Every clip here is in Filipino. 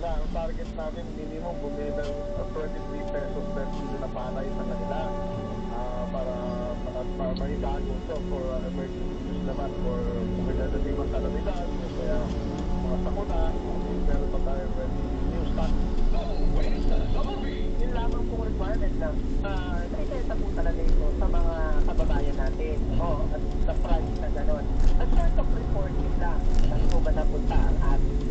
nila. Ang target namin, minimum bumili ng 23 pesos per kilo na palay sa kanila. Para mahigaan gusto for emergency use naman for kung may dadating mga kalamidad, kaya mga sakuna, meron pa tayo ready new stock. Yun lamang pong requirement na naitenta po talaga ito sa mga kababayan natin. At the price na gano'n. A sort of reporting lang. Saan po ba napunta ang ating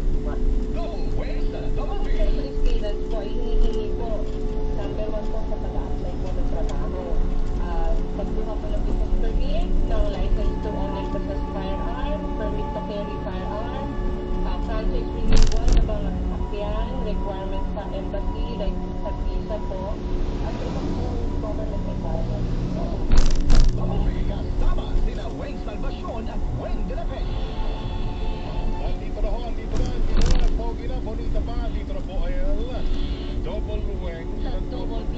Siyempre, students po, hinihingi po. Number 1 po sa pag-a-apply po ng trabaho. Pagkuha po ng business permit, ng license to own and possess firearm, permit to carry firearm, franchise renewal ng mga sasakyan, requirements sa embassy, like sa visa po, at ibang po government requirements. Kasama sila Weng Salvacion at Weng de la Peña. Andito na, pogi na, bonita pa, andito na po ay double Weng sa double B.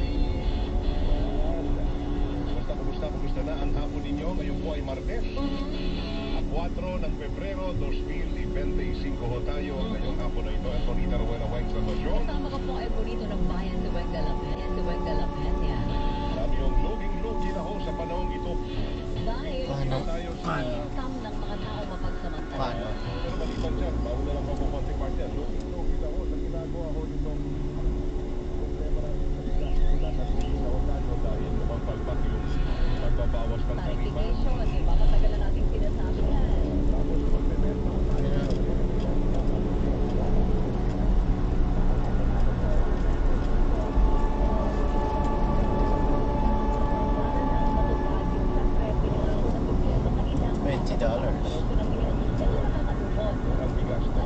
Kumusta na ang hapon ninyo? Ngayon po ay Martes. 4 ng Pebrero 2025 ho tayo. Ngayong hapon na ito, Antonita Rowena Weng Salvacion. Kasama ko po ay bonito ng bayan si Weng de la Peña. Si Weng de la Peña. Sabi yung luging-lugi na ho sa panahong ito. Dahil tayo sa income ng mga tao mapagsamantala. pero maliban dyan, mauna lang ako konting parte. Luging-lugi na ho sa ginagawa ho nitong problema natin sa bigla. Ulan at luging na ho tayo dahil lumagpalpak yung pagbabawas ng tarifa. Clarification, di ba? Matagal na natin sinasabi yan. Tapos magbebenta ho tayo. $20. Ang bigas na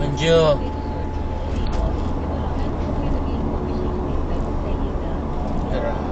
Anjo. Grabe.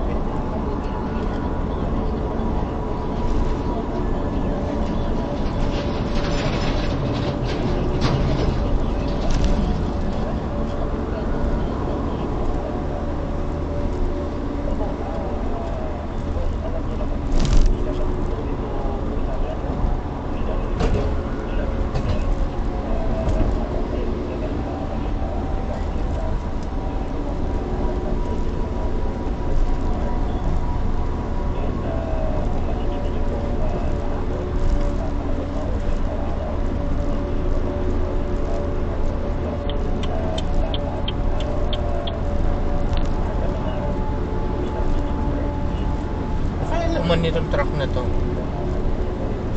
Kaya naman nitong truck na to.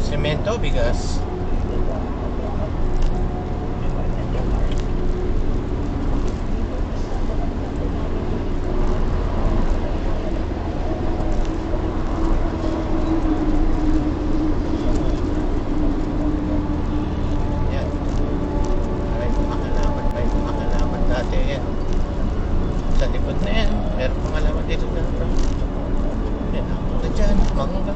Semento, bigas. Yan. May mga halaman dati yan. Sa likod na yan. Meron pang halaman dito na. Yan, ako na dyan. Mangga.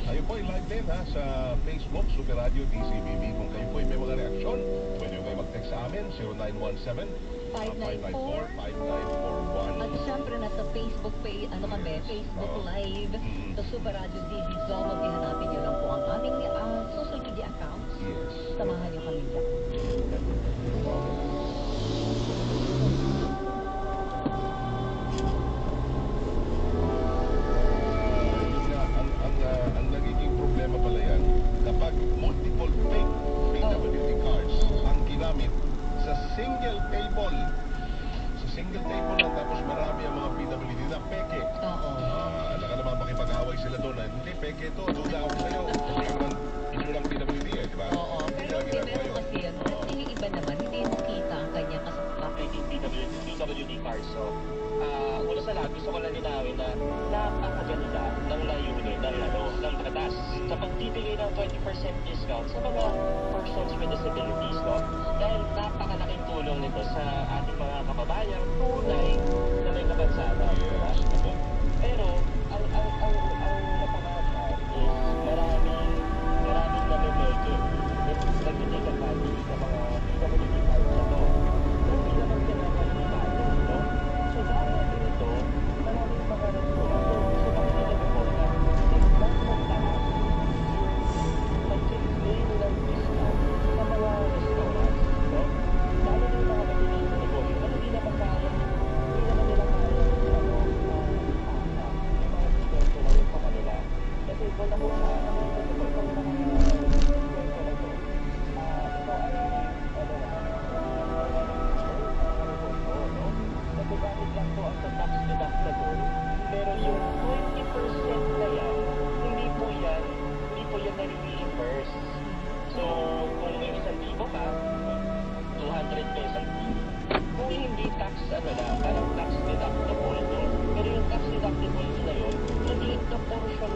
Tayo po ay live din ha, sa Facebook, Super Radio DCBB. Kung kayo po ay may mga reaksyon, pwede kayo mag-text sa amin, 0917-594-5941. At syempre nasa Facebook page, Facebook Live, sa Super Radio DD Zoma, hanapin niyo lang po ang aming social media accounts. Yes. Samahan niyo kami dyan. Ang nagiging problema pala yan, kapag multiple fake PWD cards ang ginamit sa single table lang, tapos marami ang mga PWD na peke. Oo. Naka naman makipag-away sila doon na, hindi, peke to, duda ako sa'yo. Ito lang PWD eh, di ba? Oo. Pero Hindi hindi meron kasi yan. Kasi yung iba naman, hindi makita ang kanyang kasama. PWD card. So, una sa lahat, gusto ko lang linawin na napakaganda ng layunin ng batas sa pagbibigay ng 20% discount sa mga persons with disabilities, no? Dahil napakalaking tulong nito sa ating mga kababayang tunay na may kapansanan, di ba? Pero, ang napamahal is maraming namimeke. Nag-take advantage sa mga PWD cards na to. Hindi naman sila kalinitan, no? So, dahil natin ito, maraming mga restaurant. So, bakit nila po na nag-back ng taas yung pag-display ng discount sa mga restaurants, no? Lalo na yung mga malinis na negosyo na hindi naman nila kaya yung mga diskwento lang yung sa kanila. Kasi kung na kung saan naman ito sa mga diskwento na ito, ito ay nagagamit lang po ang tax deductible, pero yung 20% na yan, hindi po yan nare-reimburse. So, kung may 1,000 ka, 200 pesos. Kung hindi tax, parang tax deductible to, pero yung tax deductible na yun, hindi ito portion